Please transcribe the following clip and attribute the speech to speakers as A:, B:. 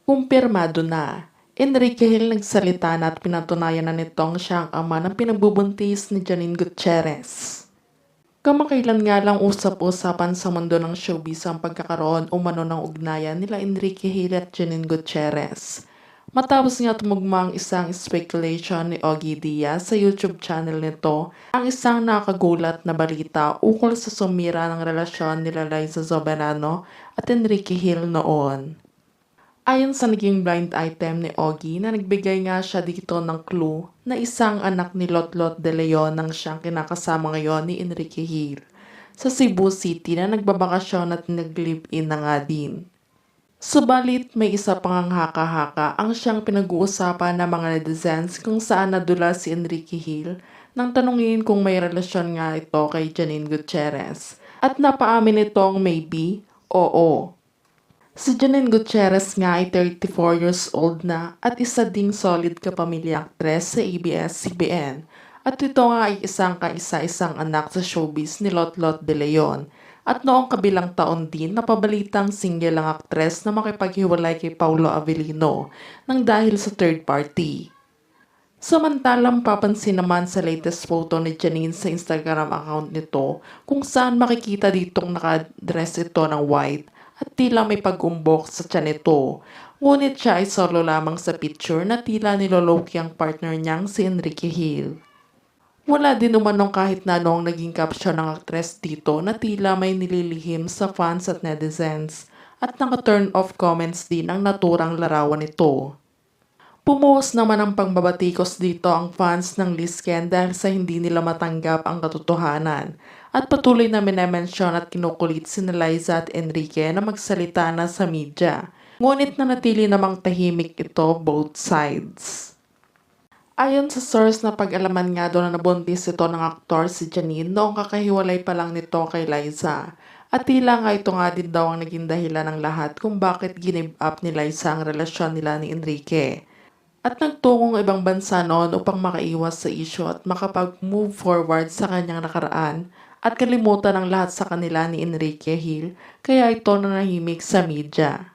A: Kumpirmado na. Enrique Hill nagsalita na at pinatunayan na nitong siya ang ama ng pinagbubuntis ni Janine Gutierrez. Kamakailan nga lang usap-usapan sa mundo ng showbiz ang pagkakaroon umano ng ugnayan nila Enrique Hill at Janine Gutierrez. Matapos nga tumugma ang isang speculation ni Ogie Diaz sa YouTube channel nito, ang isang nakagulat na balita ukol sa sumira ng relasyon nila Liza Soberano at Enrique Hill noon. Ayon sa naging blind item ni Ogie na nagbigay nga siya dito ng clue na isang anak ni Lotlot de Leon ang siyang kinakasama ngayon ni Enrique Hill sa Cebu City na nagbabakasyon at nag-live-in na nga din. Subalit may isa pang haka-haka ang siyang pinag-uusapan ng mga netizens kung saan nadula si Enrique Hill nang tanungin kung may relasyon nga ito kay Janine Gutierrez at napaamin nitong maybe, oo. Si Janine Gutierrez nga ay 34 years old na at isa ding solid kapamilya actress sa ABS-CBN at ito nga ay isang kaisa-isang anak sa showbiz ni Lotlot de Leon at noong kabilang taon din napabalitang single ang actress na makipaghiwalay kay Paulo Avellino nang dahil sa third party. Samantalang papansin naman sa latest photo ni Janine sa Instagram account nito kung saan makikita ditong nakadress ito ng white at tila may pag-umbok sa tiyan nito. Ngunit siya ay solo lamang sa picture na tila niloloki ang partner niyang si Enrique Hill. Wala din umanong kahit na anong naging caption ng aktres dito na tila may nililihim sa fans at netizens at naka-turn off comments din ang naturang larawan nito. Pumuhos naman ang pangbabatikos dito ang fans ng Lizken dahil sa hindi nila matanggap ang katotohanan at patuloy na minamensyon at kinukulit si Liza at Enrique na magsalita na sa media. Ngunit nanatili namang tahimik ito both sides. Ayon sa source na pag-alaman nga doon na nabuntis ito ng aktor si Janine noong kakahiwalay pa lang nito kay Liza. At tila nga ito nga din daw ang naging dahilan ng lahat kung bakit give up ni Liza ang relasyon nila ni Enrique. At nagtungong ibang bansa noon upang makaiwas sa issue at makapag-move forward sa kanyang nakaraan at kalimutan ang lahat sa kanila ni Enrique Hill kaya ito nanahimik sa media.